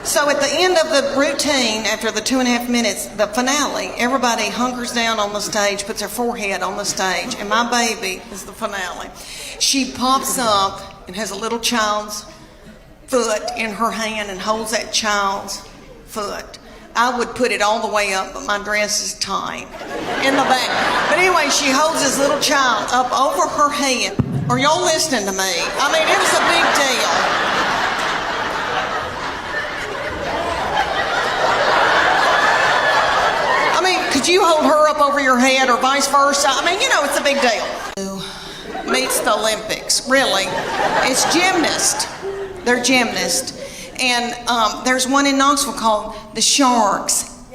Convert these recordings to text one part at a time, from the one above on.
So at the end of the routine, after the 2.5 minutes, the finale, everybody hunkers down on the stage, puts their forehead on the stage, and my baby is the finale. She pops up and has a little child's foot in her hand and holds that child's foot. I would put it all the way up, but my dress is tight in the back. But anyway, she holds this little child up over her head. Are y'all listening to me? I mean, it was a big deal. Could you hold her up over your head or vice versa? I mean, you know, it's a big deal. Meets the Olympics, really. It's gymnast. They're gymnasts. And there's one in Knoxville called the Sharks.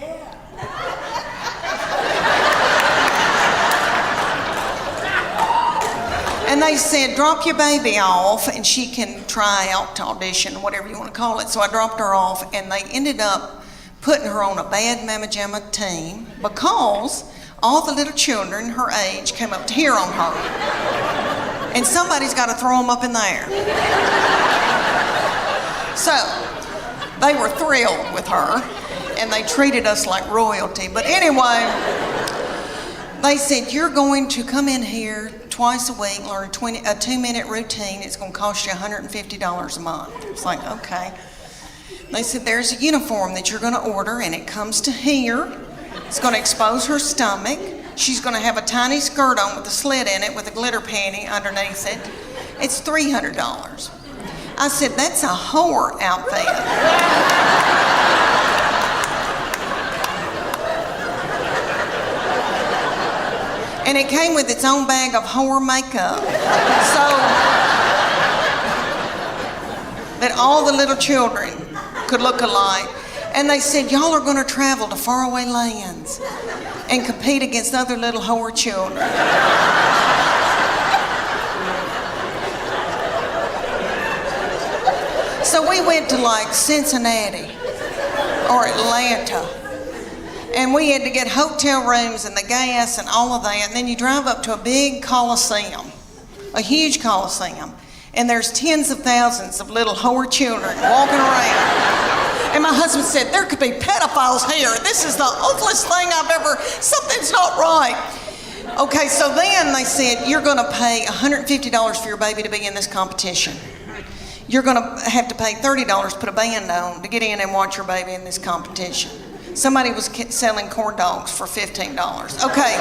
And they said, drop your baby off and she can try out to audition, whatever you want to call it. So I dropped her off and they ended up putting her on a bad mamma jamma team because all the little children her age came up to hear on her. And somebody's got to throw them up in the air. So they were thrilled with her and they treated us like royalty. But anyway, they said, you're going to come in here twice a week, learn a 2-minute routine. It's going to cost you $150 a month. It's like, okay. They said, there's a uniform that you're going to order, and it comes to here. It's going to expose her stomach. She's going to have a tiny skirt on with a slit in it with a glitter panty underneath it. It's $300. I said, that's a whore outfit. And it came with its own bag of whore makeup. So that all the little children could look alike. And they said, y'all are going to travel to faraway lands and compete against other little whore children. So we went to like Cincinnati or Atlanta. And we had to get hotel rooms and the gas and all of that. And then you drive up to a big coliseum, a huge coliseum. And there's tens of thousands of little whore children walking around. And my husband said, there could be pedophiles here. This is the ugliest thing I've ever, something's not right. Okay, so then they said, you're gonna pay $150 for your baby to be in this competition. You're gonna have to pay $30 to put a band on to get in and watch your baby in this competition. Somebody was selling corn dogs for $15. Okay.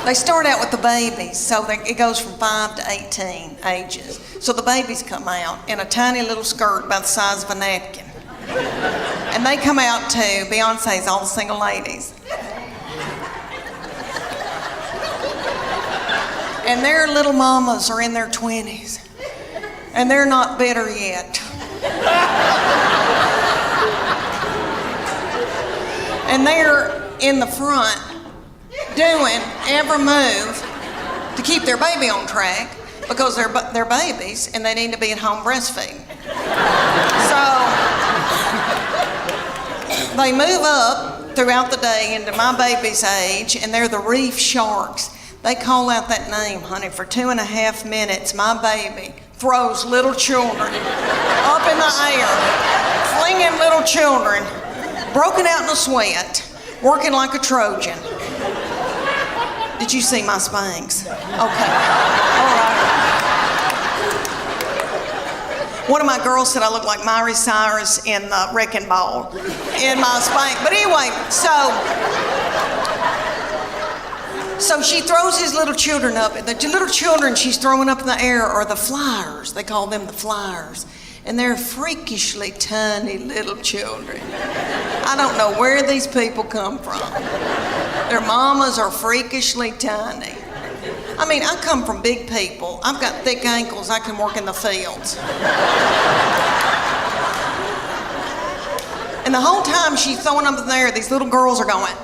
They start out with the babies, so it goes from 5 to 18 ages. So the babies come out in a tiny little skirt about the size of a napkin. And they come out to Beyonce's All the Single Ladies. And their little mamas are in their 20s. And they're not bitter yet. And they're in the front doing every move to keep their baby on track because they're babies and they need to be at home breastfeeding. So they move up throughout the day into my baby's age, and they're the reef sharks. They call out that name, honey, for 2.5 minutes. My baby throws little children up in the air, flinging little children, broken out in a sweat, working like a Trojan. Did you see my Spanx? Okay, all right. One of my girls said I look like Miley Cyrus in the Wrecking Ball in my Spanx. But anyway, so she throws these little children up. The little children she's throwing up in the air are the flyers. They call them the flyers. And they're freakishly tiny little children. I don't know where these people come from. Their mamas are freakishly tiny. I mean, I come from big people. I've got thick ankles. I can work in the fields. And the whole time she's throwing them up in the air, these little girls are going.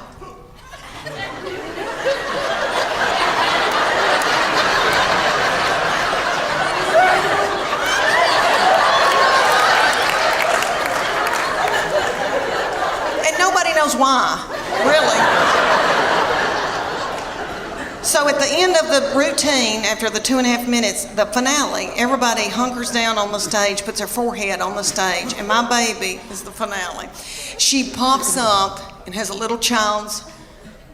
Nobody knows why, really. So at the end of the routine, after the 2.5 minutes, the finale, everybody hunkers down on the stage, puts their forehead on the stage, and my baby is the finale. She pops up and has a little child's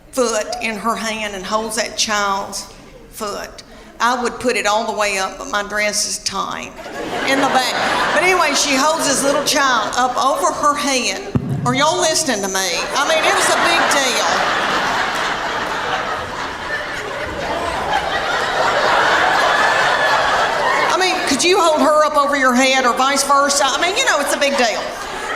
foot in her hand and holds that child's foot. I would put it all the way up, but my dress is tight in the back. But anyway, she holds this little child up over her head. Are y'all listening to me? I mean, it was a big deal. I mean, could you hold her up over your head or vice versa? I mean, you know, it's a big deal.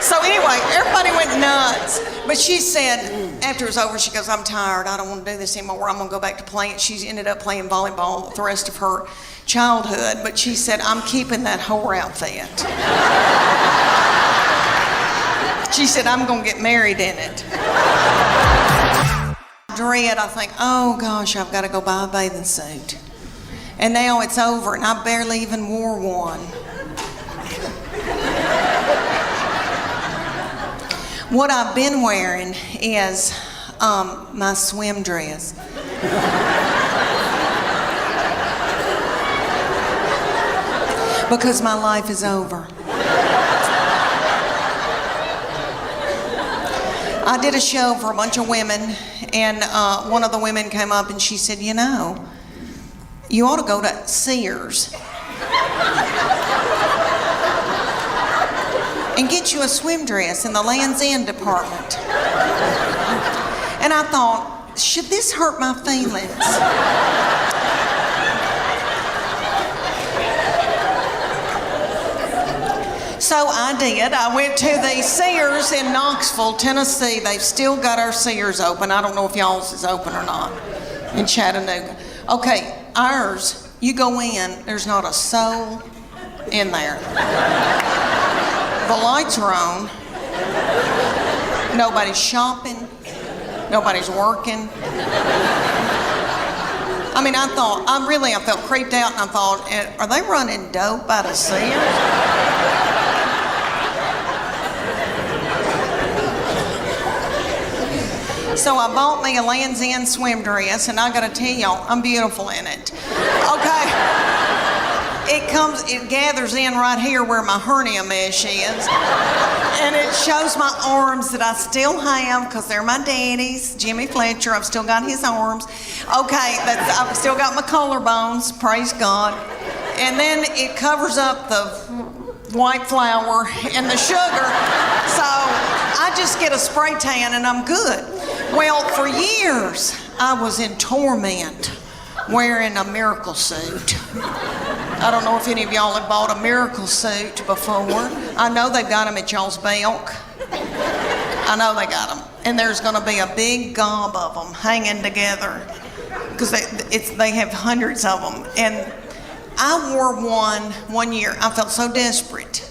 So anyway, everybody went nuts. But she said, after it was over, she goes, I'm tired. I don't want to do this anymore. I'm going to go back to playing. She ended up playing volleyball the rest of her childhood. But she said, I'm keeping that whore outfit. She said, I'm going to get married in it. Dread, I think, oh gosh, I've got to go buy a bathing suit. And now it's over, and I barely even wore one. What I've been wearing is my swim dress. Because my life is over. I did a show for a bunch of women, and one of the women came up and she said, you know, you ought to go to Sears and get you a swim dress in the Land's End department. And I thought, should this hurt my feelings? So I did. I went to the Sears in Knoxville, Tennessee. They've still got our Sears open. I don't know if y'all's is open or not in Chattanooga. Okay, ours, you go in, there's not a soul in there. The lights are on. Nobody's shopping. Nobody's working. I mean, I felt creeped out, and I thought, are they running dope out of Sears? So I bought me a Land's End swim dress, and I gotta tell y'all, I'm beautiful in it. Okay. It gathers in right here where my hernia mesh is. And it shows my arms that I still have, because they're my daddy's. Jimmy Fletcher, I've still got his arms. Okay, I've still got my collarbones, praise God. And then it covers up the white flour and the sugar. So I just get a spray tan and I'm good. Well, for years, I was in torment wearing a miracle suit. I don't know if any of y'all have bought a miracle suit before. I know they've got them at y'all's Belk. I know they got them. And there's gonna be a big gob of them hanging together, because they have hundreds of them. And I wore one year. I felt so desperate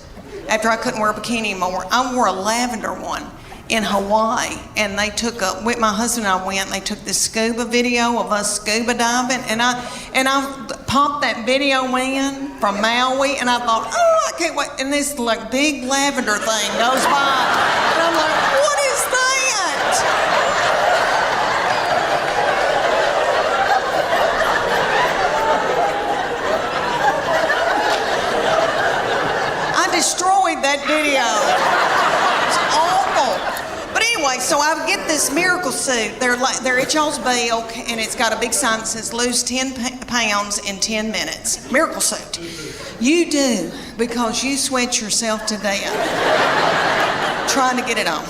after I couldn't wear a bikini anymore. I wore a lavender one in Hawaii, and my husband and I went, and they took this scuba video of us scuba diving, and I popped that video in from Maui, and I thought, oh, I can't wait, and this like big lavender thing goes by, and I'm like, what is that? I destroyed that video. It's awful. But anyway, so I get this miracle suit. They're at y'all's Belk, and it's got a big sign that says lose 10 pounds in 10 minutes. Miracle suit. You do, because you sweat yourself to death trying to get it on.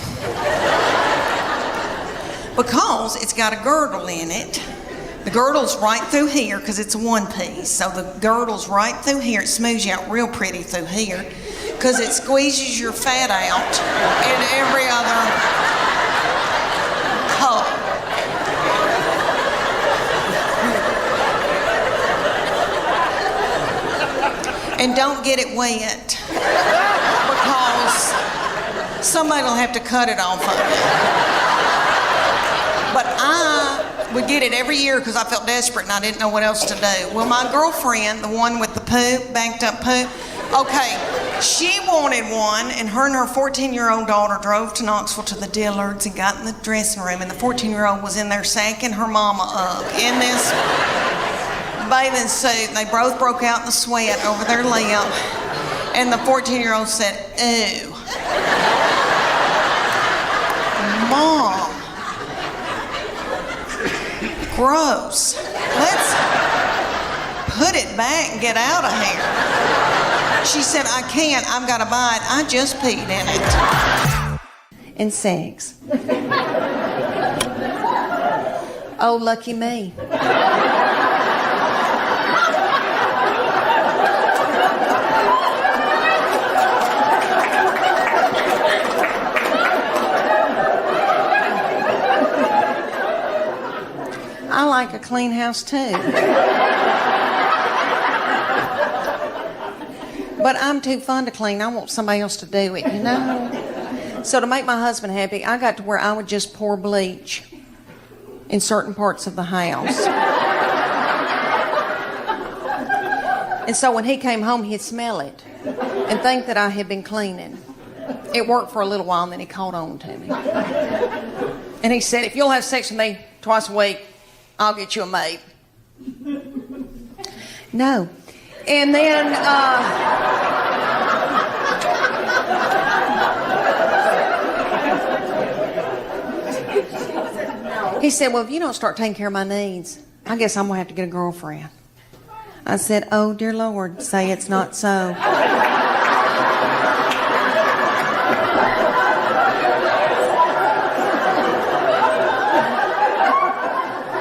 Because it's got a girdle in it. The girdle's right through here, because it's a one piece. So the girdle's right through here. It smooths you out real pretty through here, because it squeezes your fat out in every other hole. And don't get it wet, because somebody will have to cut it off of it. But I would get it every year because I felt desperate and I didn't know what else to do. Well, my girlfriend, the one with the poop, banked up poop, okay, She wanted one, and her 14-year-old daughter drove to Knoxville to the Dillards and got in the dressing room, and the 14-year-old was in there sacking her mama up in this bathing suit, and they both broke out in the sweat over their lip, and the 14-year-old said, "Ew. Mom. Gross. Let's put it back and get out of here." She said, "I can't. I've got to buy it. I just peed in it." And sex. Oh, lucky me. I like a clean house too. But I'm too fun to clean. I want somebody else to do it, you know? So to make my husband happy, I got to where I would just pour bleach in certain parts of the house. And so when he came home, he'd smell it and think that I had been cleaning. It worked for a little while, and then he caught on to me. And he said, "If you'll have sex with me twice a week, I'll get you a maid." No. And then, he said, "Well, if you don't start taking care of my needs, I guess I'm going to have to get a girlfriend." I said, "Oh, dear Lord, say it's not so."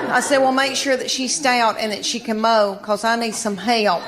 I said, "Well, make sure that she's stout and that she can mow, because I need some help."